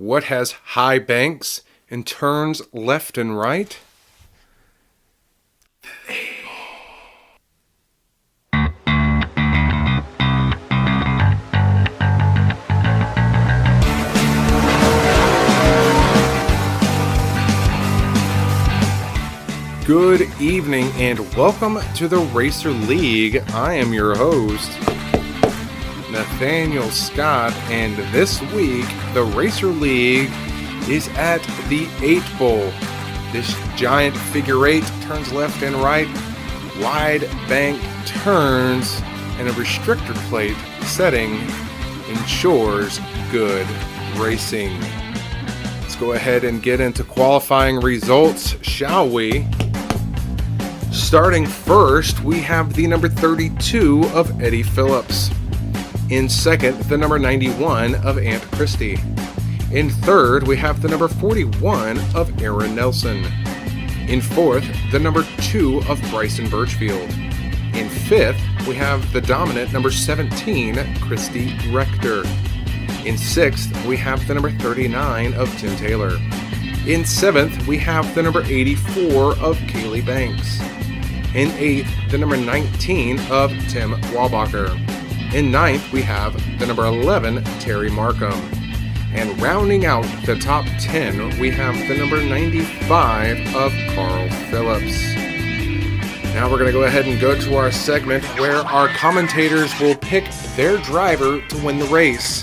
What has high banks and turns left and right? Good evening and welcome to the Racer League. I am your host, Nathaniel Scott, and this week the Racer League is at the 8 Bowl. This giant figure 8 turns left and right, wide bank turns, and a restrictor plate setting ensures good racing. Let's go ahead and get into qualifying results, shall we? Starting first, we have the number 32 of Eddie Phillips. In second, the number 91 of Aunt Christie. In third, we have the number 41 of Aaron Nelson. In fourth, the number 2 of Bryson Birchfield. In fifth, we have the dominant number 17, Christy Rector. In sixth, we have the number 39 of Tim Taylor. In seventh, we have the number 84 of Kaylee Banks. In 8th, the number 19 of Tim Walbacher. In 9th, we have the number 11, Terry Markham. And rounding out the top 10, we have the number 95 of Carl Phillips. Now we're going to go ahead and go to our segment where our commentators will pick their driver to win the race.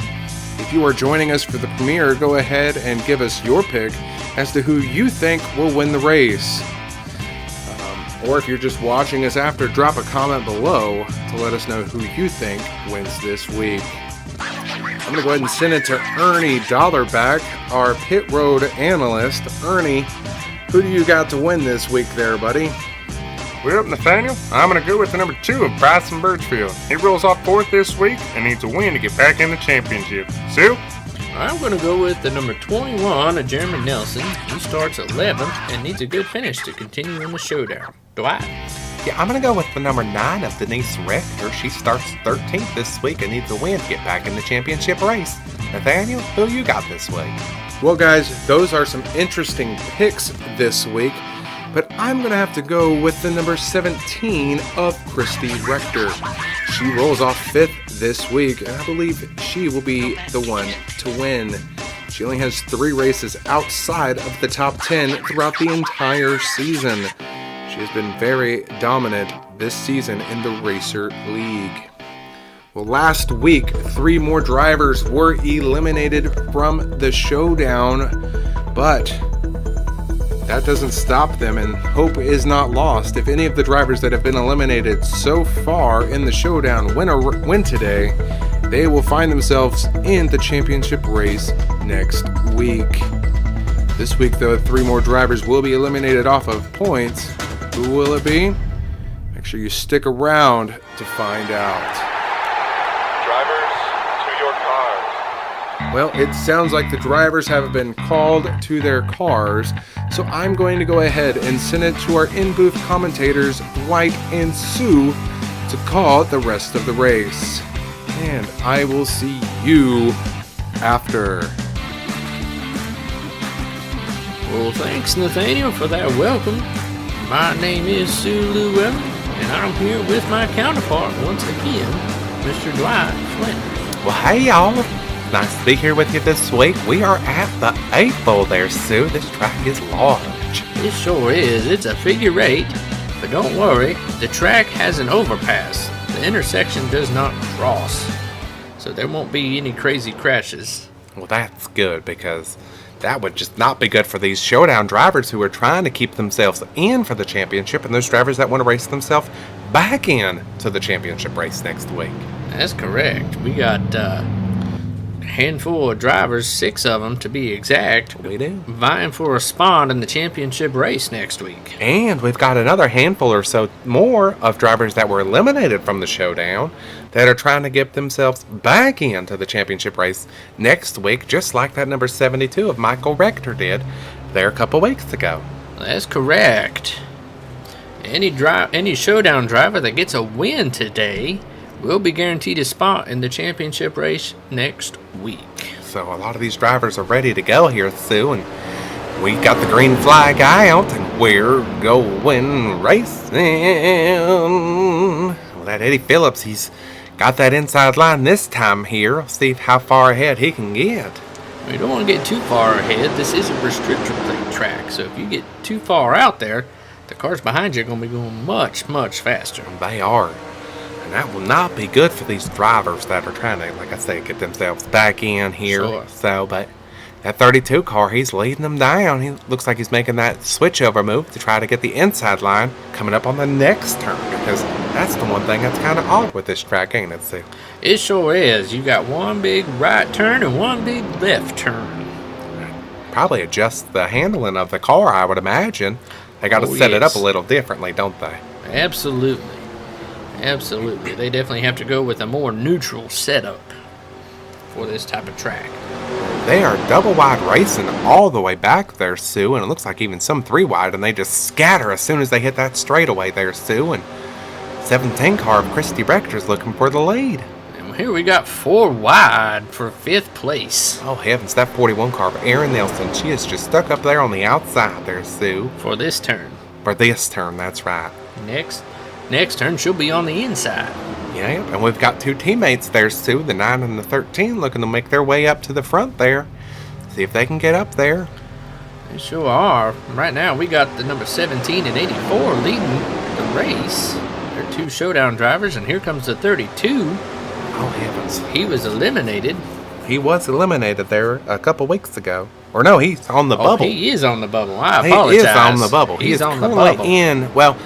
If you are joining us for the premiere, go ahead and give us your pick as to who you think will win the race. Or if you're just watching us after, drop a comment below to let us know who you think wins this week. I'm going to go ahead and send it to Ernie Dollarback, our pit road analyst. Ernie, who do you got to win this week there, buddy? Well, Nathaniel, I'm going to go with the number 2 of Bryson Birchfield. He rolls off 4th this week and needs a win to get back in the championship. Sue? I'm going to go with the number 21 of Jeremy Nelson. He starts 11th and needs a good finish to continue in the showdown. Dwight? Yeah, I'm going to go with the number 9 of Denise Rector. She starts 13th this week and needs a win to get back in the championship race. Nathaniel, who you got this week? Well, guys, those are some interesting picks this week, but I'm going to have to go with the number 17 of Christy Rector. She rolls off 5th this week, and I believe she will be the one to win. She only has 3 races outside of the top 10 throughout the entire season. She has been very dominant this season in the Racer League. Well, last week, 3 more drivers were eliminated from the showdown, but that doesn't stop them, and hope is not lost. If any of the drivers that have been eliminated so far in the showdown win today, they will find themselves in the championship race next week. This week, though, 3 more drivers will be eliminated off of points. Who will it be? Make sure you stick around to find out. Drivers, to your cars. Well, it sounds like the drivers have been called to their cars, so I'm going to go ahead and send it to our in-booth commentators, Dwight and Sue, to call the rest of the race. And I will see you after. Well, thanks, Nathaniel, for that welcome. My name is Sue Llewellyn, and I'm here with my counterpart once again, Mr. Dwight Flint. Well, hey, y'all. Nice to be here with you this week. We are at the 8 Bowl there, Sue. This track is large. It sure is. It's a figure 8, but don't worry, the track has an overpass. The intersection does not cross, so there won't be any crazy crashes. Well, that's good because that would just not be good for these showdown drivers who are trying to keep themselves in for the championship and those drivers that want to race themselves back in to the championship race next week. That's correct. We got a handful of drivers, 6 of them to be exact, We do. vying for a spot in the championship race next week. And we've got another handful or so more of drivers that were eliminated from the showdown that are trying to get themselves back into the championship race next week, just like that number 72 of Michael Rector did there a couple weeks ago. That's correct. Any showdown driver that gets a win today will be guaranteed a spot in the championship race next week. So So a lot of these drivers are ready to go here, Sue, and we got the green flag out, and we're going racing. Well, that Eddie Phillips, he's got that inside line this time here. We'll see how far ahead he can get. We don't want to get too far ahead. This is a restrictor plate track, so if you get too far out there, the cars behind you are going to be going much, much faster. They are. And that will not be good for these drivers that are trying to, like I say, get themselves back in here. Sure. So, but that 32 car, he's leading them down. He looks like he's making that switchover move to try to get the inside line coming up on the next turn, because that's the one thing that's kind of odd with this track, ain't it, Sue? It sure is. You got one big right turn and one big left turn. Probably adjust the handling of the car, I would imagine. They got to set it up a little differently, don't they? Absolutely. Absolutely. They definitely have to go with a more neutral setup for this type of track. They are double wide racing all the way back there, Sue, and it looks like even some 3 wide, and they just scatter as soon as they hit that straightaway there, Sue. And 17 car of Christy Rector's looking for the lead. And here we got 4 wide for 5th place. Oh heavens, that 41 car of Erin Nelson, she is just stuck up there on the outside there, Sue. For this turn. For this turn, that's right. Next turn, she'll be on the inside. Yeah, and we've got 2 teammates there, Sue, the 9 and the 13, looking to make their way up to the front there. See if they can get up there. They sure are. Right now, we got the number 17 and 84 leading the race. They're 2 showdown drivers, and here comes the 32. Oh, heavens. He was eliminated. He was eliminated there a couple weeks ago. Or no, he's on the bubble. He is on the bubble. I apologize. He is on the bubble. He's on the currently bubble. in, well,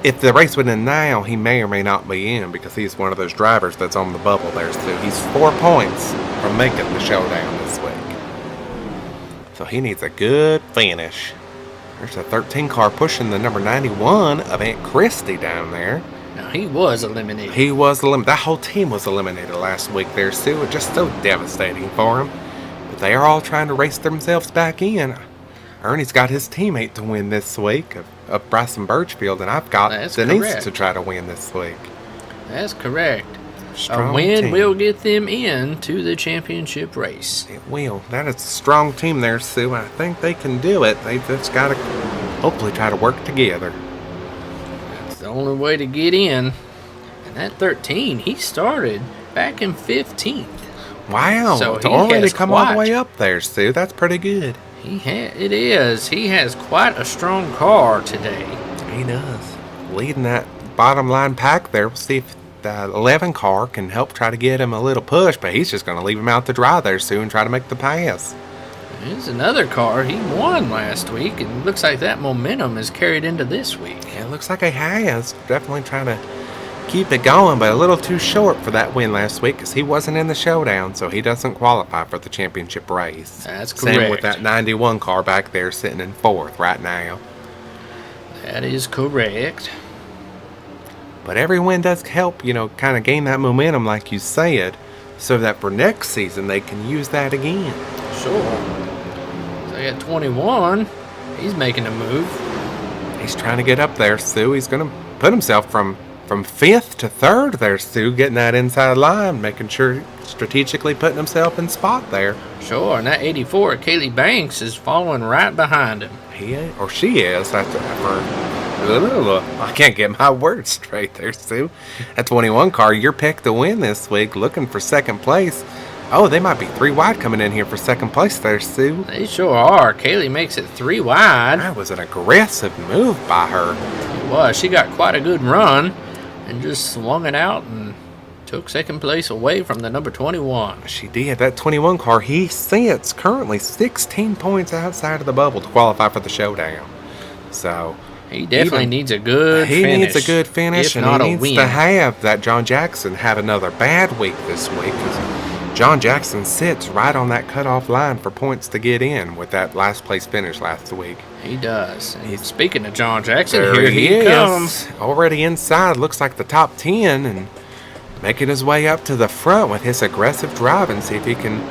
if the race would end now, he may or may not be in because he's one of those drivers that's on the bubble there. So he's 4 points from making the showdown this week. So he needs a good finish. There's a 13 car pushing the number 91 of Aunt Christie down there. Now, he was eliminated. He was eliminated. That whole team was eliminated last week there, Sue. It's just so devastating for him. But they are all trying to race themselves back in. Ernie's got his teammate to win this week of Bryson Birchfield, and I've got Denise correct. to try to win this week. That's correct. Strong A win team. will get them into the championship race. It will. That is a strong team there, Sue. I think they can do it. They've just got to hopefully try to work together. That's the only way to get in. And that 13, he started back in 15th. Wow. So to he already has come all the quite- way up there, Sue. That's pretty good. It is. He has quite a strong car today. He does. Leading that bottom line pack there. We'll see if the 11 car can help try to get him a little push, but he's just going to leave him out to dry there soon and try to make the pass. There's another car. He won last week, and looks like that momentum is carried into this week. Yeah, it looks like he has. Definitely trying to keep it going, but a little too short for that win last week because he wasn't in the showdown, so he doesn't qualify for the championship race. That's Same with correct. that 91 car back there sitting in 4th right now. That is correct. But every win does help, kind of gain that momentum like you said, so that for next season they can use that again. Sure. So I got 21. He's making a move. He's trying to get up there, Sue. He's going to put himself from 5th to 3rd there, Sue, getting that inside line, making sure strategically putting himself in spot there. Sure, and that 84, Kaylee Banks, is following right behind him. He is, or she is. I can't get my words straight there, Sue. That 21 car, your pick to win this week, looking for 2nd place. Oh, they might be 3 wide coming in here for 2nd place there, Sue. They sure are. Kaylee makes it 3 wide. That was an aggressive move by her. It was. She got quite a good run and just swung it out and took 2nd place away from the number 21. She did. That 21 car, he sits currently 16 points outside of the bubble to qualify for the showdown. So He definitely needs a good finish. He needs a good finish, if and not he a needs win. to have that John Jackson have another bad week this week, because John Jackson sits right on that cutoff line for points to get in with that last place finish last week. He does. And speaking of John Jackson, There here he he is, comes. already inside, looks like the top 10, and making his way up to the front with his aggressive driving, see if he can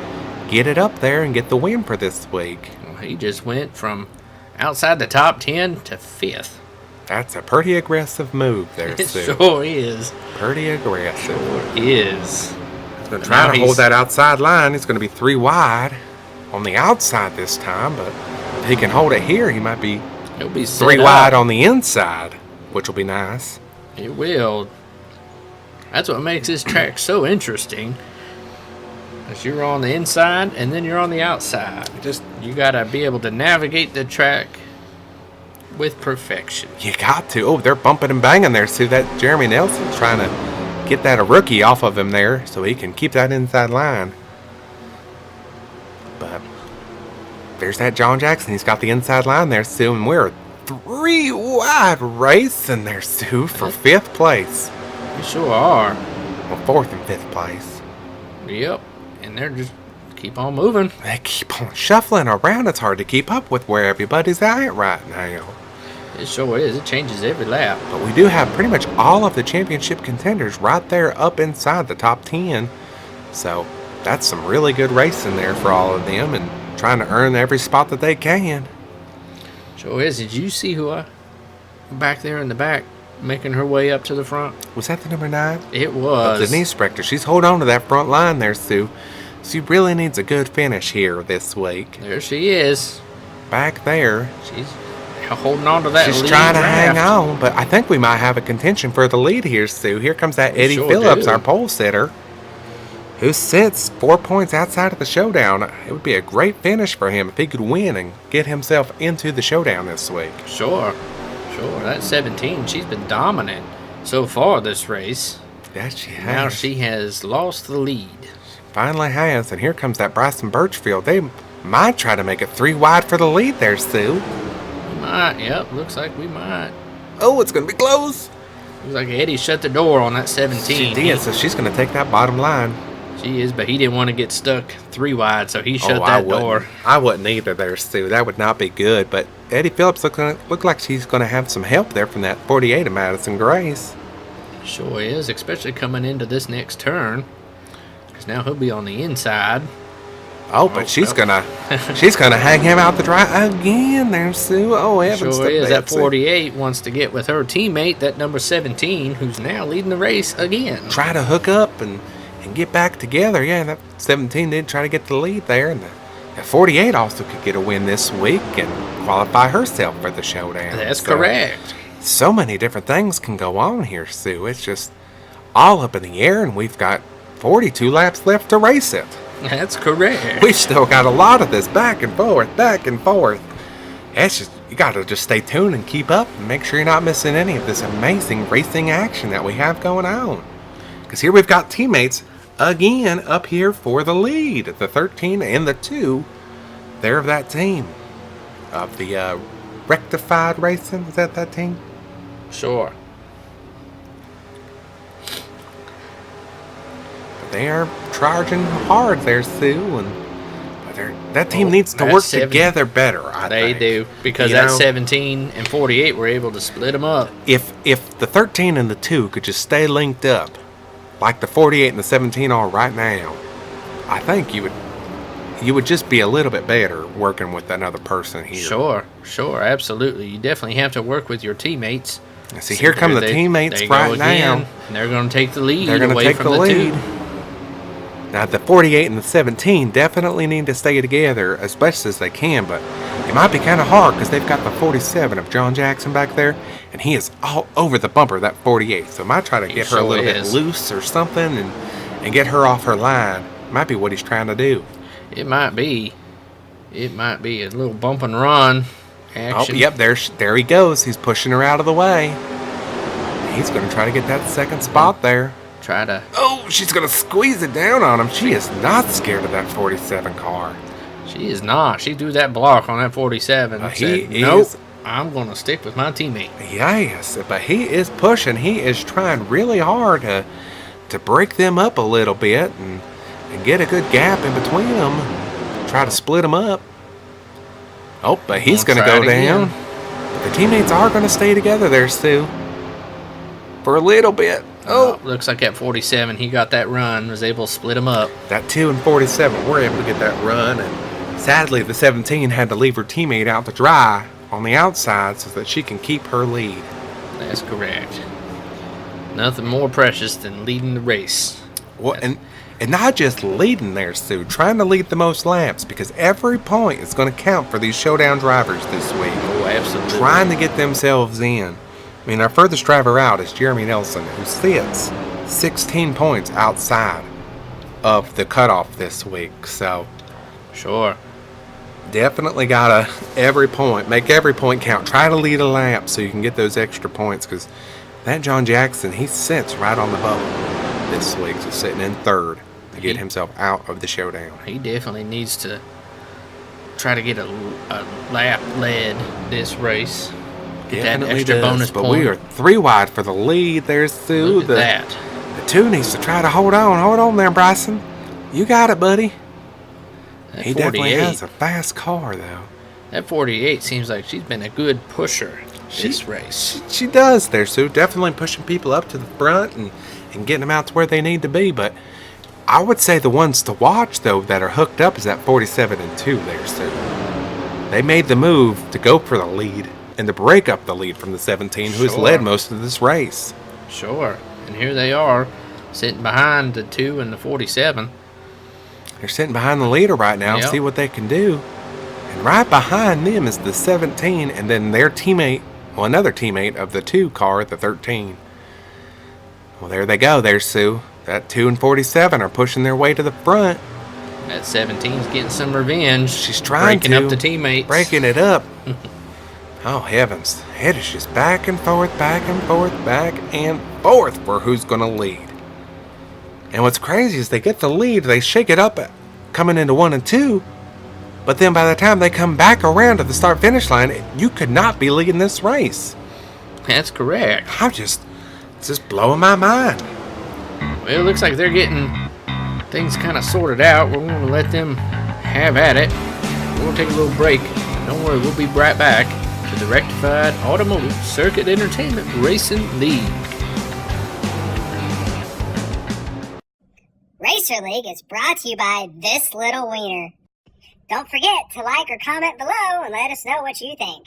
get it up there and get the win for this week. Well, he just went from outside the top 10 to 5th. That's a pretty aggressive move there, It Sue. sure is. Pretty aggressive. Sure is. Gonna try to hold that outside line. He's going to be 3 wide on the outside this time, but if he can hold it here, he might be He'll be 3 wide on the inside, which will be nice. It will. That's what makes this track so interesting. Because you're on the inside and then you're on the outside. You gotta be able to navigate the track with perfection. You got to. Oh, they're bumping and banging there. See that Jeremy Nelson's trying to get that a rookie off of him there so he can keep that inside line. But there's that John Jackson. He's got the inside line there, Sue, and we're 3 wide racing there, Sue, for 5th place. You sure are. Well, 4th and 5th place. Yep. And they're just keep on moving. They keep on shuffling around. It's hard to keep up with where everybody's at right now. It sure is. It changes every lap. But we do have pretty much all of the championship contenders right there up inside the top 10. So that's some really good racing there for all of them and trying to earn every spot that they can. Sure is. Did you see who back there in the back making her way up to the front? Was that the number 9? It was. Denise Spector. She's holding on to that front line there, Sue. She really needs a good finish here this week. There she is. Back there. She's holding on to that lead. She's trying to hang on, but I think we might have a contention for the lead here, Sue. Here comes that Eddie Phillips, our pole sitter, who sits 4 points outside of the showdown. It would be a great finish for him if he could win and get himself into the showdown this week. Sure. That 17, she's been dominant so far this race. Yes, she has. Now she has lost the lead. Finally has, and here comes that Bryson Birchfield. They might try to make it 3 wide for the lead there, Sue. We might. Yep, looks like we might. Oh, it's going to be close. Looks like Eddie shut the door on that 17. She did, so she's going to take that bottom line. She is, but he didn't want to get stuck 3 wide, so he shut that door. I wouldn't either there, Sue. That would not be good. But Eddie Phillips look like she's going to have some help there from that 48 of Madison Grace. Sure is, especially coming into this next turn. Because now he'll be on the inside. Oh, but she's gonna hang him out to dry again there, Sue. Oh, heavens sure to is. That Betsy. 48 wants to get with her teammate, that number 17, who's now leading the race again. Try to hook up and get back together. Yeah, that 17 did try to get the lead there, and that 48 also could get a win this week and qualify herself for the showdown. That's correct. So many different things can go on here, Sue. It's just all up in the air, and we've got 42 laps left to race it. That's correct. We've still got a lot of this back and forth, back and forth. It's just, you got to just stay tuned and keep up and make sure you're not missing any of this amazing racing action that we have going on. Because here we've got teammates again up here for the lead. The 13 and the 2, they're of that team. Of the Rectified Racing, is that team? Sure. They are charging hard there, Sue, and that team needs to work together better, I think. They do, because that 17 and 48 were able to split them up. If the 13 and the 2 could just stay linked up, like the 48 and the 17 are right now, I think you would just be a little bit better working with another person here. Sure, absolutely. You definitely have to work with your teammates. See, here come the teammates right now. And they're going to take the lead. They're going to take the lead. 2. Now, the 48 and the 17 definitely need to stay together as best as they can, but it might be kind of hard because they've got the 47 of John Jackson back there, and he is all over the bumper, that 48. So might try to get her a little bit loose or something and get her off her line. Might be what he's trying to do. It might be. It might be a little bump and run action. Oh, yep, there he goes. He's pushing her out of the way. He's going to try to get that second spot there. Oh, she's going to squeeze it down on him. She is not scared of that 47 car. She is not. She threw that block on that 47. Nope, I'm going to stick with my teammate. Yes, but he is pushing. He is trying really hard to break them up a little bit and get a good gap in between them. Try to split them up. Oh, but he's going to go down. But the teammates are going to stay together there, Sue. For a little bit. Oh, looks like at 47 he got that run, was able to split them up. That 2 and 47 were able to get that run, and sadly the 17 had to leave her teammate out to dry on the outside so that she can keep her lead. That's correct. Nothing more precious than leading the race. Well, And not just leading there, Sue, trying to lead the most laps, because every point is going to count for these showdown drivers this week. Oh, absolutely. Trying to get themselves in. I mean, our furthest driver out is Jeremy Nelson, who sits 16 points outside of the cutoff this week. So, sure. definitely gotta make every point count. Try to lead a lap so you can get those extra points, because that John Jackson, he sits right on the bubble this week, just sitting in third to get himself out of the showdown. He definitely needs to try to get a lap led this race. Get that Definitely extra does, bonus but point. we are 3 wide for the lead. There's Sue. Look at that. The 2 needs to try to hold on. Hold on there, Bryson. You got it, buddy. That He definitely 48. has a fast car, though. That 48 seems like she's been a good pusher this race. She does there, Sue. Definitely pushing people up to the front and getting them out to where they need to be. But I would say the ones to watch, though, that are hooked up is that 47 and 2 there, Sue. They made the move to go for the lead and to break up the lead from the 17, who's Sure. led most of this race. Sure. And here they are, sitting behind the 2 and the 47. They're sitting behind the leader right now, Yep. see what they can do. And right behind them is the 17, and then their teammate, well, another teammate of the 2 car, the 13. Well, there they go. There's Sue. That 2 and 47 are pushing their way to the front. That 17's getting some revenge. She's trying breaking to. up the teammates. Breaking it up. Oh, heavens. It is just back and forth, back and forth, back and forth for who's going to lead. And what's crazy is they get the lead, they shake it up coming into 1 and 2, but then by the time they come back around to the start-finish line, you could not be leading this race. That's correct. It's just blowing my mind. Well, it looks like they're getting things kind of sorted out. We're going to let them have at it. We're going to take a little break. Don't worry, we'll be right back to the Rectified Automotive Circuit Entertainment Racing League. Racer League is brought to you by this little wiener. Don't forget to like or comment below and let us know what you think.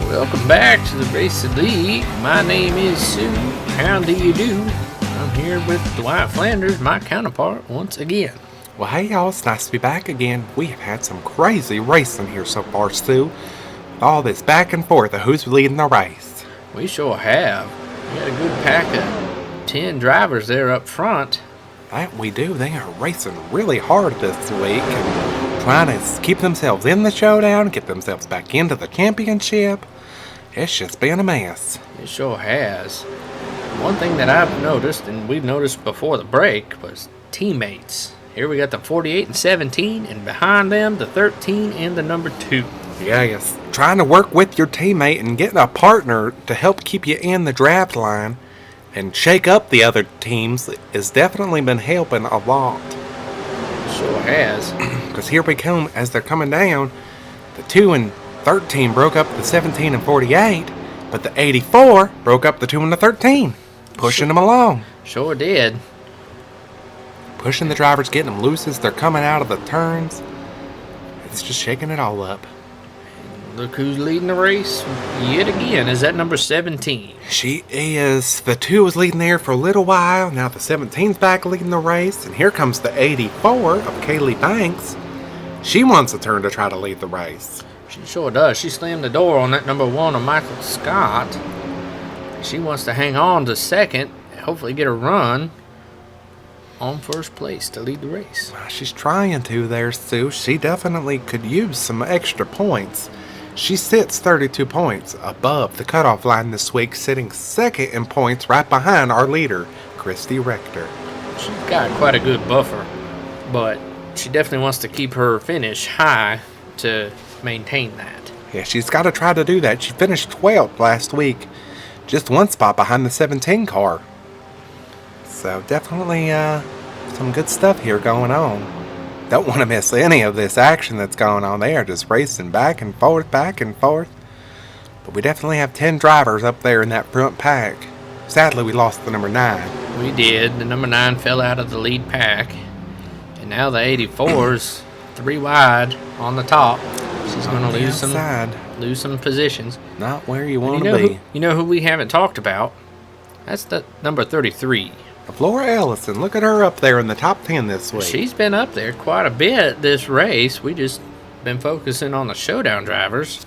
Welcome back to the Racing League. My name is Sue. How do you do? I'm here with Dwight Flanders, my counterpart, once again. Well, hey y'all, it's nice to be back again. We have had some crazy racing here so far, Sue. All this back and forth of who's leading the race. We sure have. We got a good pack of 10 drivers there up front. That we do. They are racing really hard this week and trying to keep themselves in the showdown, get themselves back into the championship. It's just been a mess. It sure has. One thing that I've noticed, and we've noticed before the break, was teammates. Here we got the 48 and 17, and behind them, the 13 and the number 2. Yeah, yes. Trying to work with your teammate and getting a partner to help keep you in the draft line and shake up the other teams has definitely been helping a lot. Sure has. Because here we come, as they're coming down, the 2 and 13 broke up the 17 and 48, but the 84 broke up the 2 and the 13, pushing them along. Sure did. Pushing the drivers, getting them loose as they're coming out of the turns. It's just shaking it all up. Look who's leading the race yet again. Is that number 17? She is. The 2 was leading there for a little while. Now the 17's back leading the race. And here comes the 84 of Kaylee Banks. She wants a turn to try to lead the race. She sure does. She slammed the door on that number 1 of Michael Scott. She wants to hang on to second, hopefully get a run on first place to lead the race. She's trying to there, Sue. She definitely could use some extra points. She sits 32 points above the cutoff line this week, sitting second in points right behind our leader, Christy Rector. She's got quite a good buffer, but she definitely wants to keep her finish high to maintain that. Yeah, she's got to try to do that. She finished 12th last week, just one spot behind the 17 car. So definitely some good stuff here going on. Don't want to miss any of this action that's going on. They are just racing back and forth, back and forth. But we definitely have 10 drivers up there in that front pack. Sadly, we lost the number 9. We did. The number 9 fell out of the lead pack. And now the 84's 3 wide on the top. She's going to lose some positions. Not where you And want to be. you know who we haven't talked about? That's the number 33. Flora Ellison, look at her up there in the top 10 this week. She's been up there quite a bit this race. We just been focusing on the showdown drivers.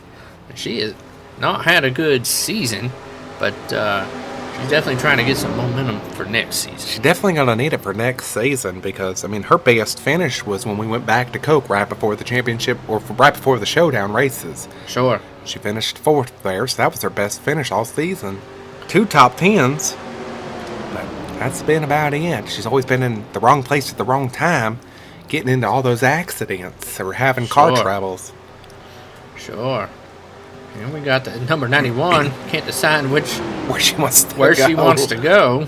She has not had a good season, but she's definitely trying to get some momentum for next season. She's definitely going to need it for next season because, I mean, her best finish was when we went back to Coke right before the championship or right before the showdown races. Sure. She finished 4th there, so that was her best finish all season. 2 top 10s, but that's been about it. She's always been in the wrong place at the wrong time, getting into all those accidents or having car troubles. Sure. And we got the number 91. Can't decide where she wants to go,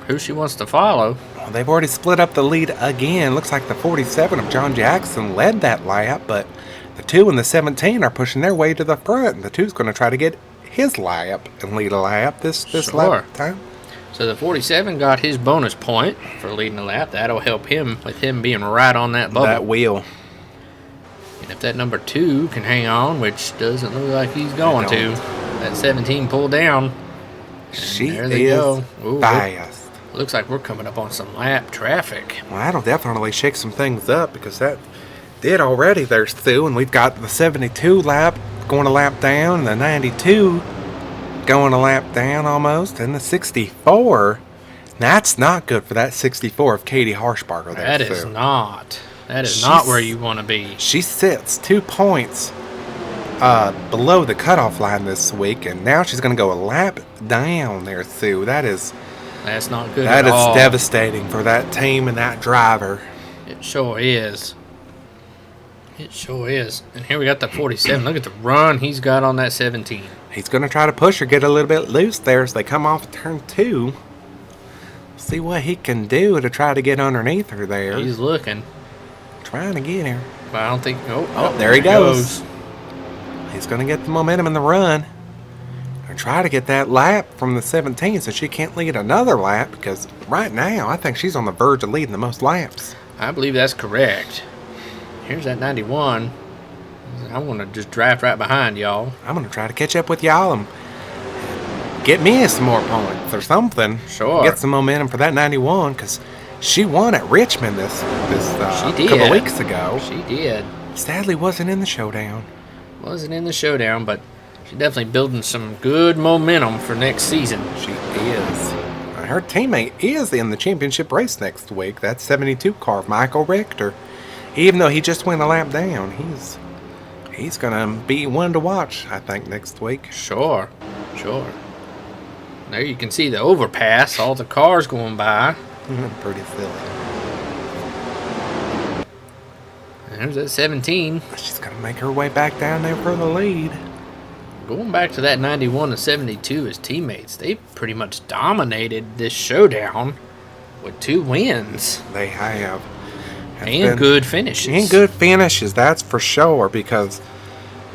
who she wants to follow. Well, they've already split up the lead again. Looks like the 47 of John Jackson led that lap, but the 2 and the 17 are pushing their way to the front, and the 2's going to try to get his lap and lead a lap this lap time. So the 47 got his bonus point for leading the lap. That'll help him with him being right on that bubble. That will. And if that number 2 can hang on, which doesn't look like he's going to, that 17 pull down. She there they is go. Ooh, fast. Looks like we're coming up on some lap traffic. Well, that'll definitely shake some things up because that did already there, Sue. And we've got the 72 lap going a lap down, and the 92 going a lap down almost, and the 64. That's not good for that 64 of Katie Harshbarger there, That is not. That is not where you want to be. She sits 2 points below the cutoff line this week, and now she's going to go a lap down there, Sue. That's not good at all. That is devastating for that team and that driver. It sure is. It sure is. And here we got the 47. Look at the run he's got on that 17. He's going to try to push her, get a little bit loose there as they come off turn 2. See what he can do to try to get underneath her there. He's looking. Trying to get her. But I don't think... Oh, there he goes. He's going to get the momentum in the run. And try to get that lap from the 17 so she can't lead another lap, because right now I think she's on the verge of leading the most laps. I believe that's correct. Here's that 91. I'm going to just draft right behind y'all. I'm going to try to catch up with y'all and get me some more points or something. Sure. Get some momentum for that 91, because she won at Richmond this couple weeks ago. She did. Sadly wasn't in the showdown. Wasn't in the showdown, but she's definitely building some good momentum for next season. She is. Her teammate is in the championship race next week. That's 72 car of Michael Richter. Even though he just went a lap down, he's going to be one to watch, I think, next week. Sure. There you can see the overpass, all the cars going by. Pretty silly. There's that 17. She's going to make her way back down there for the lead. Going back to that 91 and 72 as teammates, they pretty much dominated this showdown with 2 wins. They have. And good finishes. And good finishes, that's for sure, because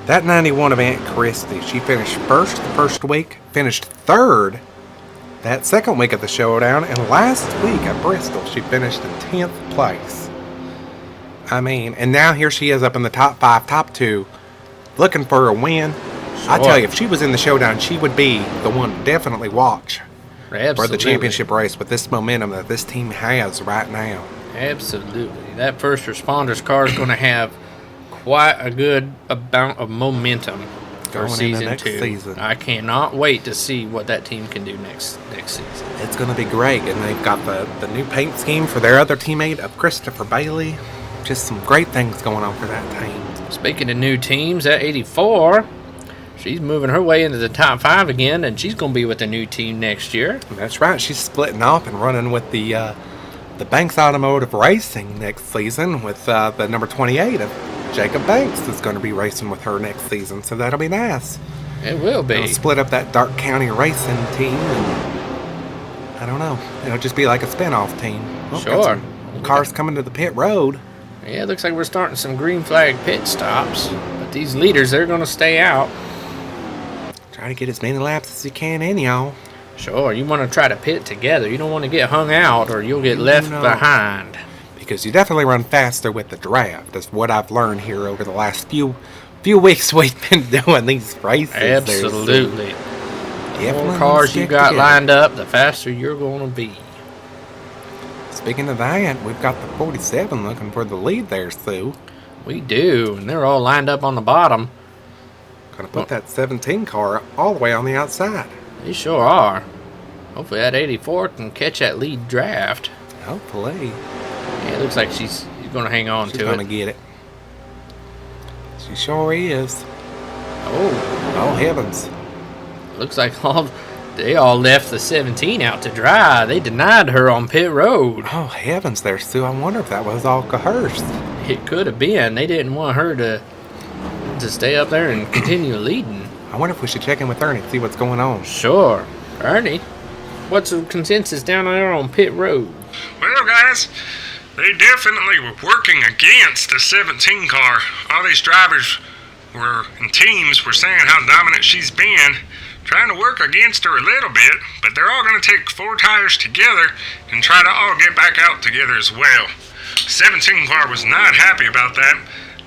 that 91 of Aunt Christie, she finished first the first week, finished third that second week of the showdown, and last week at Bristol, she finished in 10th place. I mean, and now here she is up in the top 5, top 2, looking for a win. Sure. I tell you, if she was in the showdown, she would be the one to definitely watch. Absolutely. For the championship race with this momentum that this team has right now. Absolutely. That first responders car is going to have quite a good amount of momentum for season 2. Season. I cannot wait to see what that team can do next season. It's going to be great, and they've got the new paint scheme for their other teammate of Christopher Bailey. Just some great things going on for that team. Speaking of new teams, at 84, she's moving her way into the top 5 again, and she's going to be with a new team next year. That's right. She's splitting off and running with the Banks Automotive Racing next season with the number 28 of Jacob Banks is going to be racing with her next season, so that'll be nice. It will be. It'll split up that Dark County Racing team, and I don't know. It'll just be like a spinoff team. Well, sure. Cars coming to the pit road. Yeah, it looks like we're starting some green flag pit stops, but these leaders, they're going to stay out. Try to get as many laps as you can in, y'all. Sure, you want to try to pit together. You don't want to get hung out or you'll get left behind. Because you definitely run faster with the draft. That's what I've learned here over the last few few weeks we've been doing these races. Absolutely. The more Definitely cars you stick got together. lined up, the faster you're going to be. Speaking of that, we've got the 47 looking for the lead there, Sue. We do, and they're all lined up on the bottom. Gonna put that 17 car all the way on the outside. They sure are. Hopefully that 84 can catch that lead draft. Hopefully. Yeah, it looks like she's going to hang on She's to gonna it. get it. She sure is. Oh, Oh, heavens. looks like they all left the 17 out to dry. They denied her on pit road. Oh, heavens there, Sue. I wonder if that was all coerced. It could have been. They didn't want her to stay up there and continue leading. I wonder if we should check in with Ernie and see what's going on. Sure. Ernie, what's the consensus down there on pit road? Well, guys, they definitely were working against the 17 car. All these drivers and teams were saying how dominant she's been, trying to work against her a little bit, but they're all going to take 4 tires together and try to all get back out together as well. 17 car was not happy about that.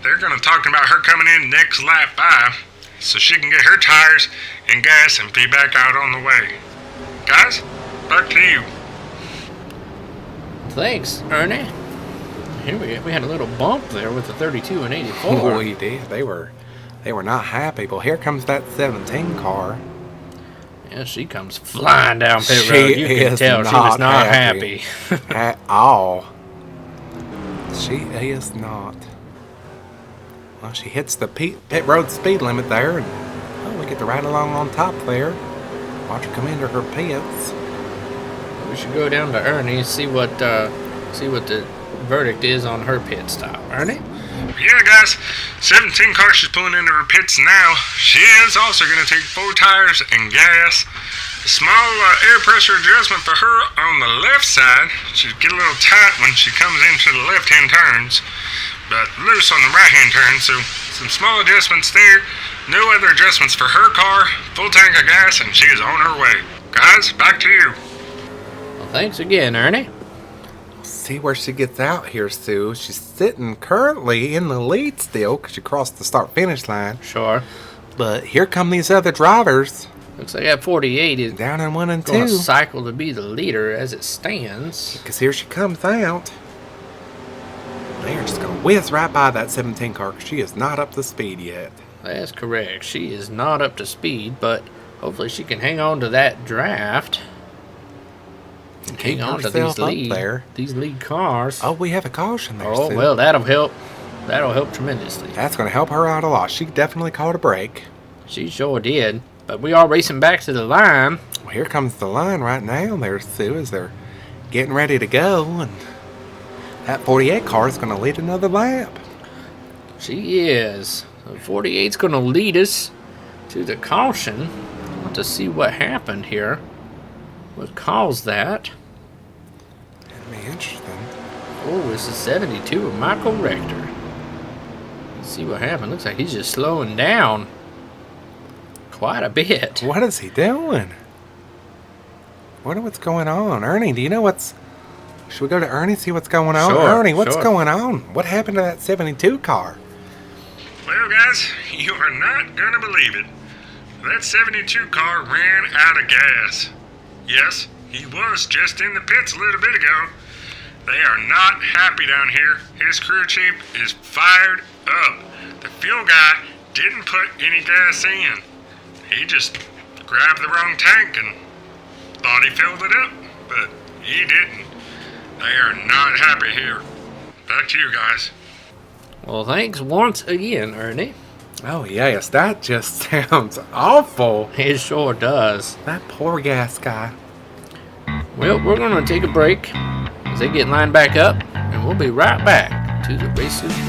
They're going to talk about her coming in next lap by so she can get her tires and gas and be back out on the way. Guys, back to you. Thanks, Ernie. Here we had a little bump there with the 32 and 84. Oh, we did. They were not happy. Well, here comes that 17 car. Yeah, she comes flying down pit She road. You can is tell she was not not happy. happy. At all. She is not. Well, she hits the pit road speed limit there, and we get to ride along on top there. Watch her come into her pits. We should go down to Ernie and see what the verdict is on her pit stop. Ernie? Yeah, guys, 17 car she's pulling into her pits now. She is also going to take 4 tires and gas. A small air pressure adjustment for her on the left side. She'll get a little tight when she comes into the left-hand turns, but loose on the right-hand turn, so some small adjustments there. No other adjustments for her car. Full tank of gas, and she is on her way. Guys, back to you. Well, thanks again, Ernie. See where she gets out here, Sue. She's sitting currently in the lead still because she crossed the start-finish line. Sure. But here come these other drivers Looks like that 48 is down in 1 and 2. going to cycle to be the leader as it stands. Because here she comes out. They're just going to whiz right by that 17 car because she is not up to speed yet. That's correct. She is not up to speed, but hopefully she can hang on to that draft. And Keep hang on to herself up these there. lead cars. Oh, we have a caution there, Oh, Sue. well, that'll help. That'll help tremendously. That's going to help her out a lot. She definitely caught a break. She sure did. But we are racing back to the line. Well, here comes the line right now there, Sue, as they're getting ready to go. And that 48 car is going to lead another lap. She is. So 48's going to lead us to the caution. I want to see what happened here. What caused that? That'd be interesting. Oh, this is 72 of Michael Rector. Let's see what happened. Looks like he's just slowing down quite a bit. What is he doing? Wonder what's going on. Ernie, do you know what's... Should we go to Ernie, see what's going on? Sure, Ernie, what's sure. going on? What happened to that 72 car? Well, guys, you are not gonna believe it. That 72 car ran out of gas. Yes, he was just in the pits a little bit ago. They are not happy down here. His crew chief is fired up. The fuel guy didn't put any gas in. He just grabbed the wrong tank and thought he filled it up, but he didn't. They are not happy here. Back to you guys. Well, thanks once again, Ernie. Oh, yes, that just sounds awful. It sure does. That poor gas guy. Well, we're going to take a break as they get lined back up, and we'll be right back to the race of the week.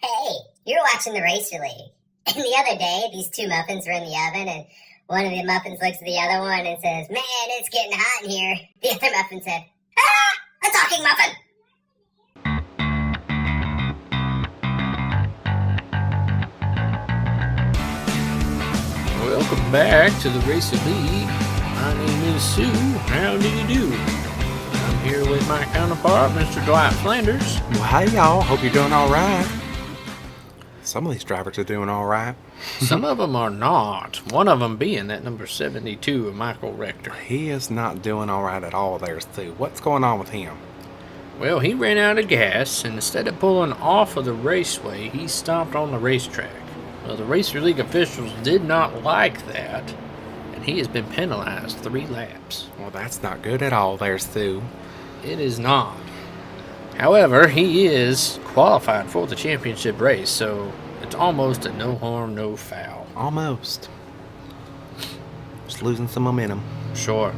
Hey, you're watching the Racer League. And the other day, these 2 muffins were in the oven, and one of the muffins looks at the other one and says, "Man, it's getting hot in here." The other muffin said, "Ah, a talking muffin!" Welcome back to the Race of League. My name is Sue. How do you do? I'm here with my counterpart, Mr. Dwight Flanders. Well, hey, y'all. Hope you're doing all right. Some of these drivers are doing all right. Some of them are not. One of them being that number 72 of Michael Rector. He is not doing all right at all there, Sue. What's going on with him? Well, he ran out of gas, and instead of pulling off of the raceway, he stopped on the racetrack. Well, the Racer League officials did not like that, and he has been penalized 3 laps. Well, that's not good at all there, Sue. It is not. However, he is qualified for the championship race, so it's almost a no harm, no foul. Almost. Just losing some momentum. Sure.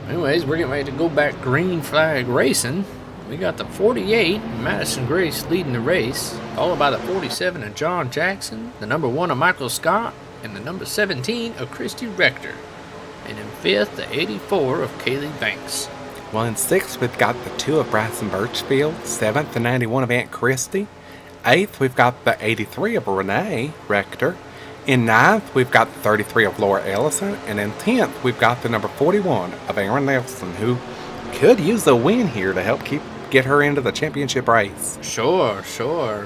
Anyways, we're getting ready to go back green flag racing. We got the 48, Madison Grace, leading the race, followed by the 47 of John Jackson, the number 1 of Michael Scott, and the number 17 of Christy Rector. And in 5th, the 84 of Kaylee Banks. Well, in 6th, we've got the 2 of Bryson Birchfield. 7th, the 91 of Aunt Christie. 8th, we've got the 83 of Renee Rector. In 9th, we've got the 33 of Laura Ellison. And in 10th, we've got the number 41 of Aaron Nelson, who could use a win here to help get her into the championship race. Sure.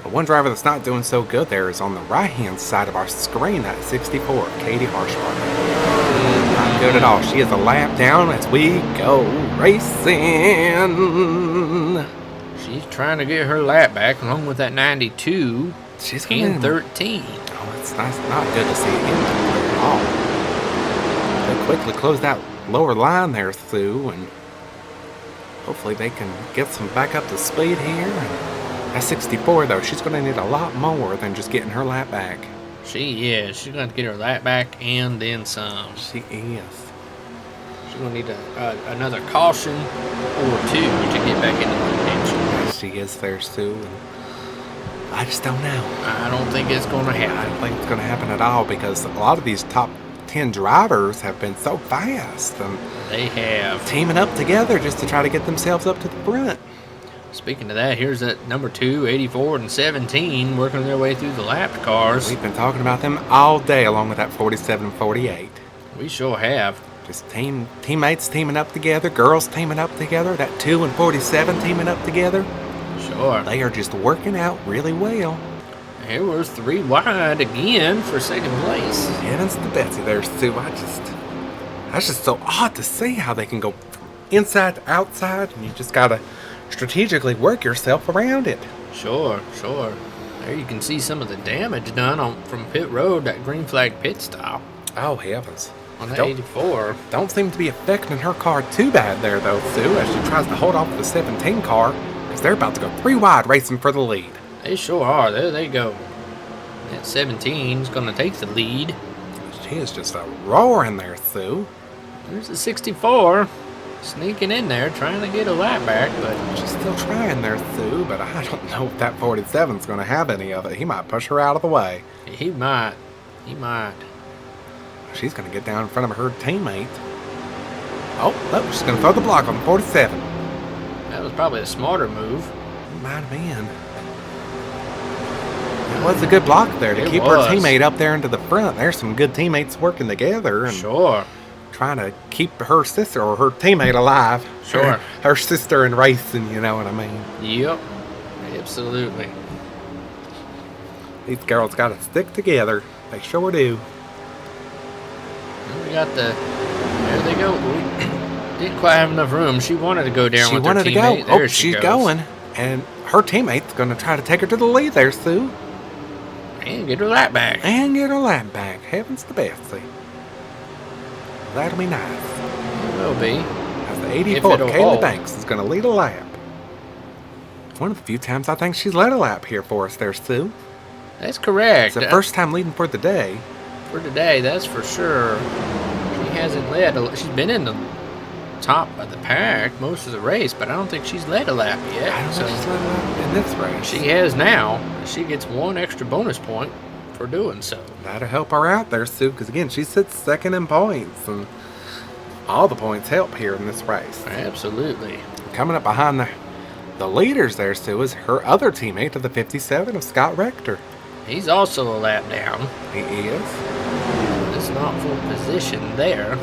But one driver that's not doing so good there is on the right-hand side of our screen, that 64, Katie Harshbarger. Not good at all. She is a lap down as we go racing. She's trying to get her lap back along with that 92 She's and 13. Oh, it's nice, not good to see it at all. They quickly close that lower line there, Sue, and hopefully they can get some back up to speed here. And that 64, though, she's going to need a lot more than just getting her lap back. She is. She's going to get her lap back and then some. She is. She's going to need another caution or 2 to get back into the contention. She is there, Sue. And I just don't know. I don't think it's going to I happen. don't think it's going to happen at all because a lot of these top 10 drivers have been so fast and They have. teaming up together just to try to get themselves up to the front. Speaking of that, here's that number 2, 84, and 17 working their way through the lapped cars. We've been talking about them all day along with that 47 and 48. We sure have. Just teammates teaming up together, girls teaming up together, that 2 and 47 teaming up together. Sure. They are just working out really well. Here was 3 wide again for 2nd place. Heavens to Betsy there, Sue. That's just so odd to see how they can go inside to outside, and you just gotta strategically work yourself around it. Sure. There you can see some of the damage done from pit road, that green flag pit stop Oh, heavens. on that 84. Don't seem to be affecting her car too bad there, though, Sue, as she tries to hold off the 17 car, because they're about to go 3 wide racing for the lead. They sure are. There they go. That 17's going to take the lead. She is just a roaring there, Sue. There's the 64 sneaking in there, trying to get a lap back, but She's still trying there, Sue, but I don't know if that 47's going to have any of it. He might push her out of the way. he might. She's going to get down in front of her teammate. Oh, nope, she's going to throw the block on the 47. That was probably a smarter move. Might have been. It was a good block there to It keep was. her teammate up there into the front. There's some good teammates working together and Sure. trying to keep her sister or her teammate alive. Sure. Her sister in racing, you know what I mean. Yep. Absolutely. These girls got to stick together. They sure do. And we got the. There they go. We didn't quite have enough room. She wanted to go down She with wanted her to go. teammate. There Oh, she she's goes. going. And her teammate's going to try to take her to the lead there, Sue. And get her lap back. And get her lap back. Heavens to Betsy. That'll be nice. It will be. As the 84, it'll Kayla hold. Banks is going to lead a lap. One of the few times I think she's led a lap here for us there, Sue. That's correct. It's the first time leading for the day. For today, that's for sure. She hasn't led. She's been in the top of the pack most of the race, but I don't think she's led a lap yet. I don't so think she's led a lap in this race. she has now. She gets 1 extra bonus point for doing so. That'll help her out there, Sue, because again, she sits second in points, and all the points help here in this race. Absolutely. Coming up behind the leaders there, Sue, is her other teammate of the 57 of Scott Rector. He's also a lap down. He is. It's not full position there.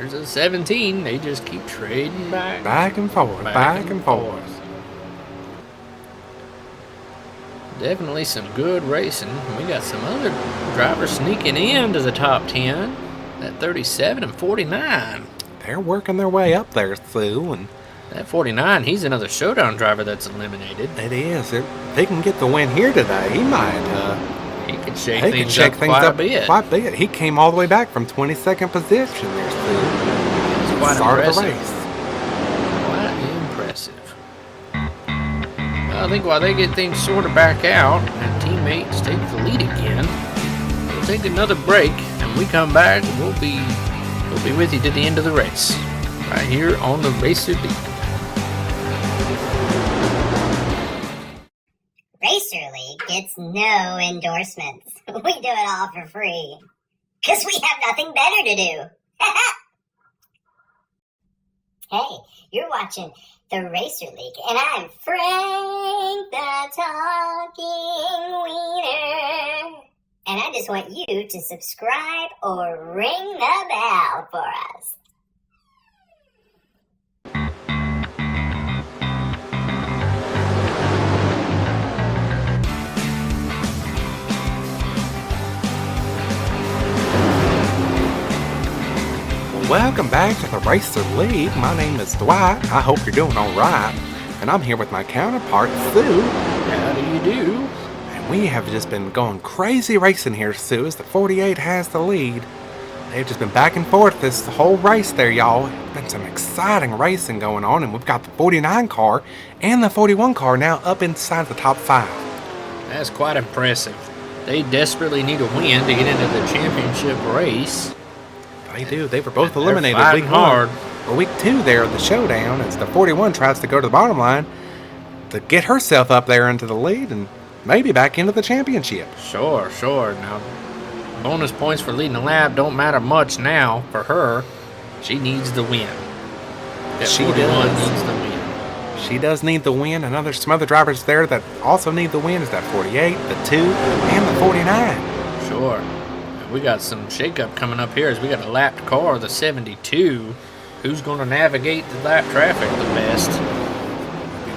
There's a 17. They just keep trading back. Back and forth, back and forth. Definitely some good racing. We got some other drivers sneaking into the top 10. That 37 and 49. They're working their way up there, Sue, and That 49, he's another showdown driver that's eliminated. it is. If he can get the win here today, he might. He could shake things up quite a bit. He came all the way back from 22nd position there, Sue. It's quite Start of impressive. the race. Quite impressive. I think while they get things sorted back out and teammates take the lead again, we'll take another break, and when we come back, we'll be with you to the end of the race, right here on the Racer League. Racer League gets no endorsements. We do it all for free. Because we have nothing better to do. Hey, you're watching the Racer League, and I'm Frank the Talking Wiener. And I just want you to subscribe or ring the bell for us. Welcome back to the Racer League. My name is Dwight. I hope you're doing all right. And I'm here with my counterpart, Sue. How do you do? And we have just been going crazy racing here, Sue, as the 48 has the lead. They've just been back and forth this whole race there, y'all. Been some exciting racing going on, and we've got the 49 car and the 41 car now up inside the top 5. That's quite impressive. They desperately need a win to get into the championship race. They do. They were both They're eliminated fighting week hard. 1. Or week 2 there, the showdown, as the 41 tries to go to the bottom line to get herself up there into the lead and maybe back into the championship. Sure. Now, bonus points for leading the lap don't matter much now for her. She needs the win. That She 41 does. needs the win. She does need the win, and some other drivers there that also need the win is that 48, the 2, and the 49. Sure. We got some shakeup coming up here as we got a lapped car, the 72. Who's going to navigate the lap traffic the best?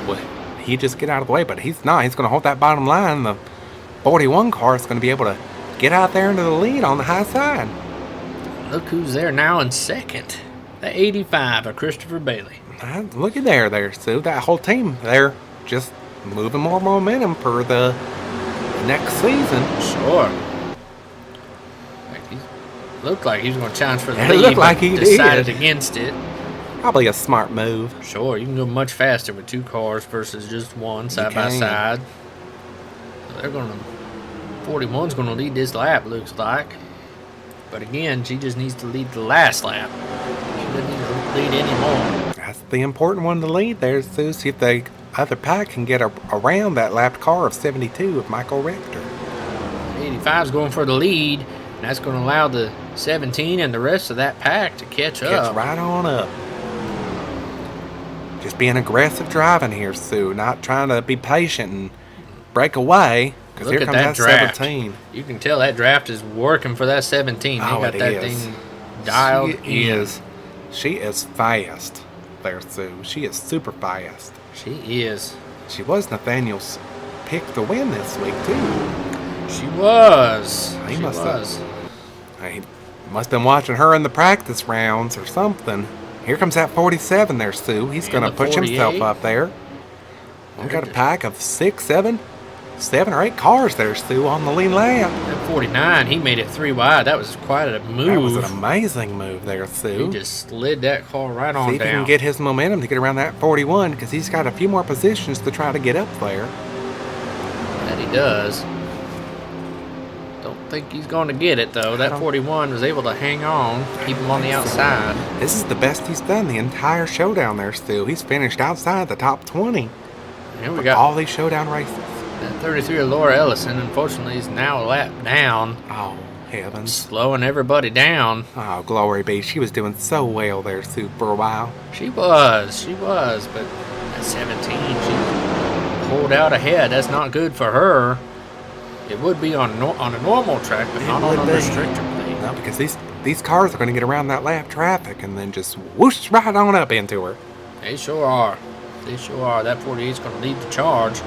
Well, he just get out of the way, but he's not. He's going to hold that bottom line. The 41 car is going to be able to get out there into the lead on the high side. Look who's there now in second. The 85 of Christopher Bailey. Looky there, Sue. That whole team, they're just moving more momentum for the next season. Sure. Looked like he was going to challenge for the It lead, looked like but he decided did. against it. Probably a smart move. Sure, you can go much faster with 2 cars versus just one side by can. side. So they're going to 41's going to lead this lap, looks like. But again, she just needs to lead the last lap. She doesn't need to lead anymore. That's the important one to lead there, Sue. See if the other pack can get around that lapped car of 72 of Michael Rector. 85's going for the lead, and that's going to allow the 17 and the rest of that pack to catch up. Gets right on up. Just being aggressive driving here, Sue. Not trying to be patient and break away. Because Look here at comes that that draft. 17. You can tell that draft is working for that 17. They Oh, got it that is. thing dialed in. She is fast there, Sue. She is super fast. She is. She was Nathaniel's pick to win this week, too. She was. He She must was. He must have been watching her in the practice rounds or something. Here comes that 47 there, Sue. He's And going to the push himself 48. up there. We've got a pack of 7 or 8 cars there, Sue, on the lead lap. That 49, he made it 3 wide. That was quite a move. That was an amazing move there, Sue. He just slid that car right on See if he down. can get his momentum to get around that 41, because he's got a few more positions to try to get up there. That he does. Don't think he's going to get it, though. That 41 was able to hang on, keep him on the outside. This is the best he's done the entire showdown there, Stu. He's finished outside the top 20 Here we for got all these showdown races. that 33 of Laura Ellison. Unfortunately, is now a lap down, Oh, heavens. slowing everybody down. Oh, glory be. She was doing so well there, Stu, for a while. She was, but at 17, she pulled out ahead. That's not good for her. It would be on a normal track, but not on a restrictor plate. No, because these these cars are going to get around that lap traffic and then just whoosh right on up into her. They sure are. They sure are. That 48's going to lead the charge.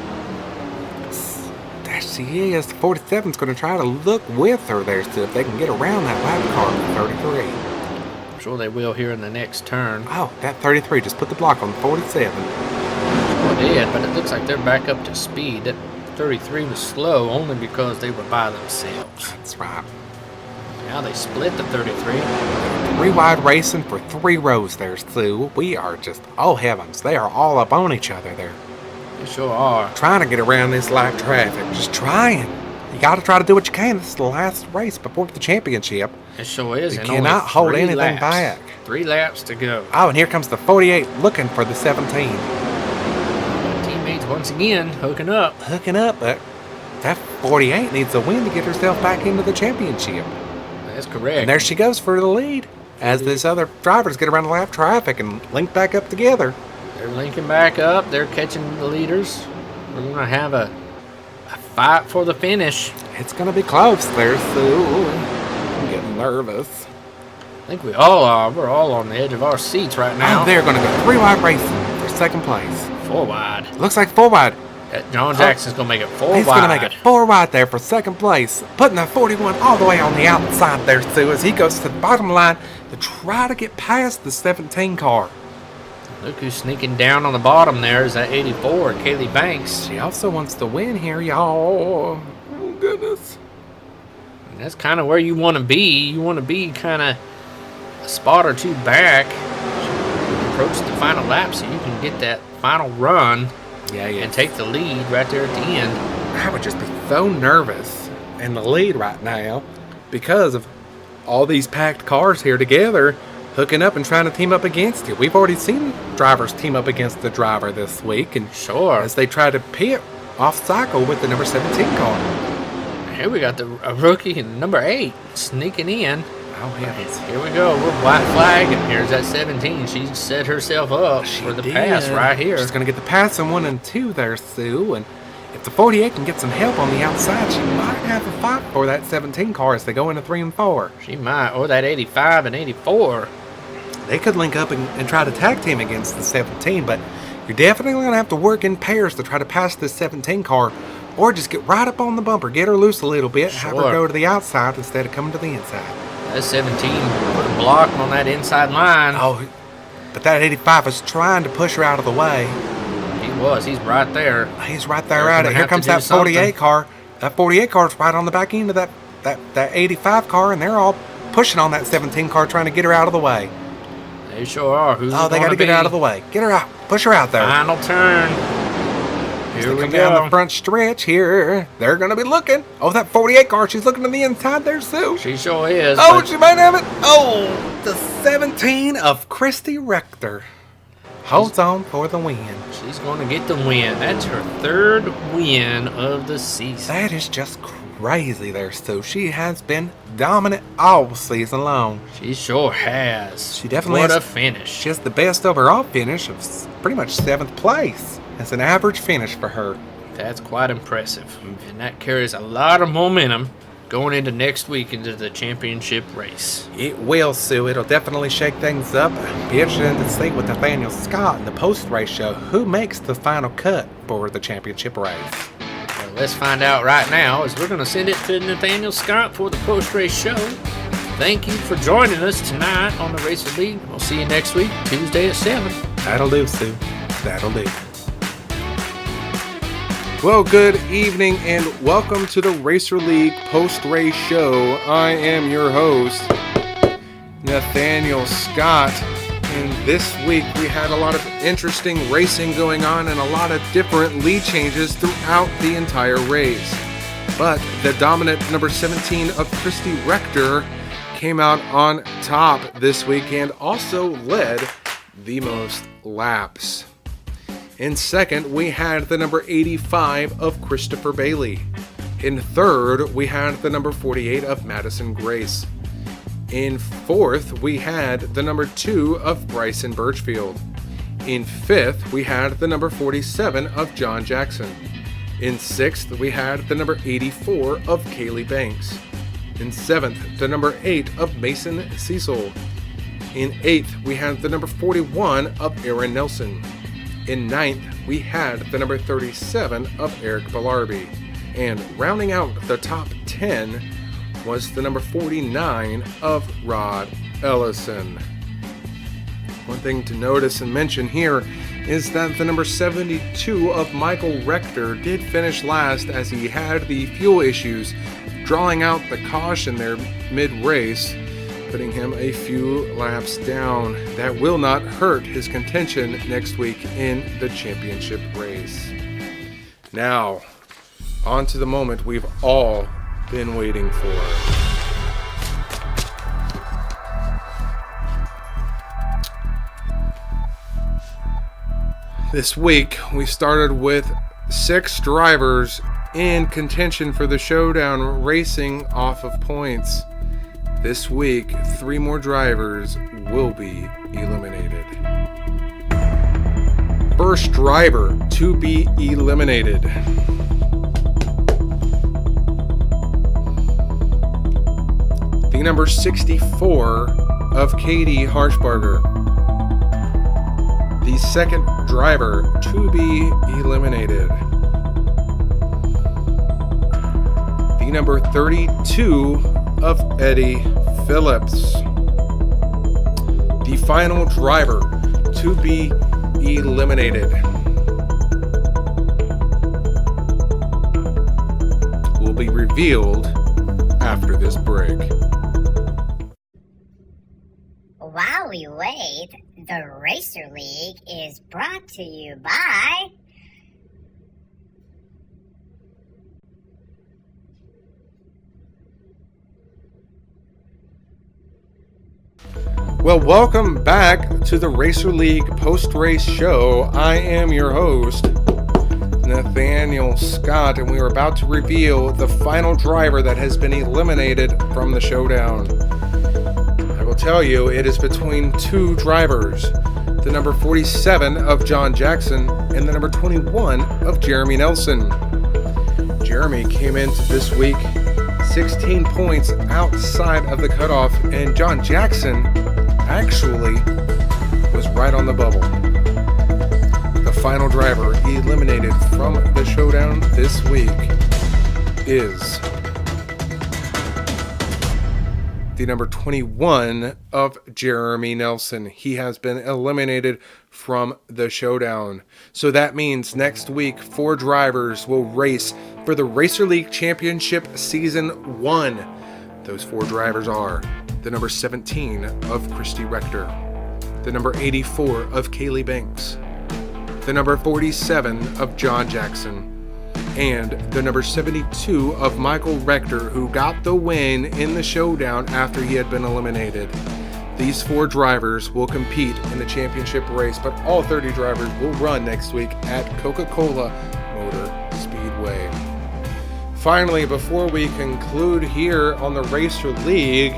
There she is. The 47's going to try to look with her there, see if they can get around that lap car with 33. I'm sure they will here in the next turn. Oh, that 33 just put the block on the 47. Sure did, but it looks like they're back up to speed. That 33 was slow only because they were by themselves. That's right. Now they split the 33. 3 wide racing for 3 rows there, Sue. We are just, oh heavens, they are all up on each other there. They sure are. Trying to get around this lap traffic. Just trying. You got to try to do what you can. This is the last race before the championship. It sure is. You and cannot only hold 3 anything laps. back. 3 laps to go. Oh, and here comes the 48 looking for the 17. Teammates once again hooking up. Hooking up, but that 48 needs a win to get herself back into the championship. That's correct. And there she goes for the lead as these other drivers get around the lap traffic and link back up together. They're linking back up. They're catching the leaders. We're going to have a fight for the finish. It's going to be close there, Sue. I'm getting nervous. I think we all are. We're all on the edge of our seats right now. Oh, they're going to go 3 wide racing for second place. 4 wide. Looks like 4 wide. John Jackson's going to make it 4 He's wide. going to make it 4 wide there for second place. Putting that 41 all the way on the outside there, Sue, as he goes to the bottom line to try to get past the 17 car. Look who's sneaking down on the bottom there is that 84, Kaylee Banks. She also wants to win here, y'all. Oh, goodness. And that's kind of where you want to be. You want to be kind of a spot or 2 back. Approach the final lap so you can get that final run and take the lead right there at the end. I would just be so nervous in the lead right now because of all these packed cars here together hooking up and trying to team up against you. We've already seen drivers team up against the driver this week, and sure, as they try to pit off cycle with the number 17 car. Here we got a rookie in number 8 sneaking in. Oh heavens! Here we go. We're white flag, and here's that 17. She set herself up for the pass right here. She's going to get the pass in 1 and 2 there, Sue, and if the 48 can get some help on the outside, she might have a fight for that 17 car as they go into 3 and 4. She might, or that 85 and 84. They could link up and try to tag team against the 17, but you're definitely going to have to work in pairs to try to pass this 17 car, or just get right up on the bumper, get her loose a little bit, have her go to the outside instead of coming to the inside. That 17 put a block on that inside line. Oh, but that 85 is trying to push her out of the way. He was. He's right there. He's right there at it. Here comes that 48 car. That 48 car is right on the back end of that 85 car, and they're all pushing on that 17 car, trying to get her out of the way. They sure are. Who's they got to get her out of the way. Get her out. Push her out there. Final turn. Here we come go. Down the front stretch here. They're going to be looking. Oh, that 48 car. She's looking to the inside there, Sue. She sure is. Oh, she might have it. Oh, the 17 of Christy Rector holds on for the win. She's going to get the win. That's her 3rd win of the season. That is just crazy there, Sue. She has been dominant all season long. She sure has. She definitely What has, a finish. She has the best overall finish of pretty much 7th place. That's an average finish for her. That's quite impressive. And that carries a lot of momentum going into next week into the championship race. It will, Sue. It'll definitely shake things up. Be interesting to see with Nathaniel Scott in the post-race show who makes the final cut for the championship race. Well, let's find out right now as we're going to send it to Nathaniel Scott for the post-race show. Thank you for joining us tonight on the Racer League. We'll see you next week, Tuesday at 7. That'll do, Sue. That'll do. Well, good evening and welcome to the Racer League post-race show. I am your host, Nathaniel Scott, and this week we had a lot of interesting racing going on and a lot of different lead changes throughout the entire race. But the dominant number 17 of Christy Rector came out on top this week and also led the most laps. In second, we had the number 85 of Christopher Bailey. In third, we had the number 48 of Madison Grace. In fourth, we had the number 2 of Bryson Birchfield. In fifth, we had the number 47 of John Jackson. In sixth, we had the number 84 of Kaylee Banks. In 7th, the number 8 of Mason Cecil. In 8th, we had the number 41 of Aaron Nelson. In 9th, we had the number 37 of Eric Bellarby. And rounding out the top 10 was the number 49 of Rod Ellison. One thing to notice and mention here is that the number 72 of Michael Rector did finish last as he had the fuel issues, drawing out the caution there mid-race, putting him a few laps down. That will not hurt his contention next week in the championship race. Now, on to the moment we've all been waiting for. This week, we started with 6 drivers in contention for the showdown, racing off of points. This week, 3 more drivers will be eliminated. First driver to be eliminated. The number 64 of Katie Harshbarger. The second driver to be eliminated. The number 32 of Eddie Phillips. The final driver to be eliminated will be revealed after this break. While we wait, the Racer League is brought to you by Well, welcome back to the Racer League post-race show. I am your host, Nathaniel Scott, and we are about to reveal the final driver that has been eliminated from the showdown. I will tell you, it is between 2 drivers, the number 47 of John Jackson and the number 21 of Jeremy Nelson. Jeremy came into this week 16 points outside of the cutoff, and John Jackson actually was right on the bubble. The final driver eliminated from the showdown this week is the number 21 of Jeremy Nelson. He has been eliminated from the showdown. So that means next week, 4 drivers will race for the Racer League Championship Season 1. Those 4 drivers are the number 17 of Christy Rector, the number 84 of Kaylee Banks, the number 47 of John Jackson, and the number 72 of Michael Rector, who got the win in the showdown after he had been eliminated. These 4 drivers will compete in the championship race, but all 30 drivers will run next week at Coca-Cola Motor Speedway. Finally, before we conclude here on the Racer League,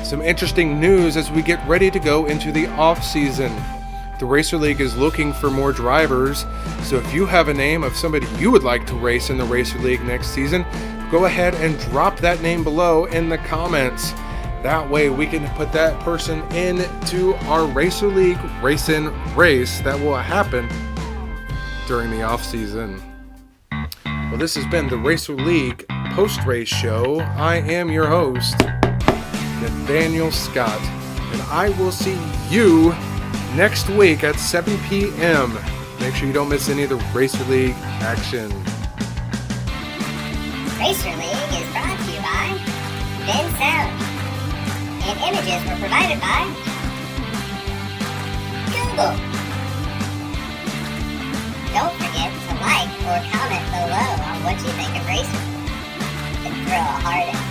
some interesting news as we get ready to go into the off-season. The Racer League is looking for more drivers, so if you have a name of somebody you would like to race in the Racer League next season, go ahead and drop that name below in the comments. That way we can put that person into our Racer League race-in race that will happen during the off-season. Well, this has been the Racer League post-race show. I am your host, Nathaniel Scott, and I will see you next week at 7 p.m. Make sure you don't miss any of the Racer League action. Racer League is brought to you by Ben Sound. And images were provided by Google. Don't forget to like or comment below on what you think of Racer League. And throw a heart in.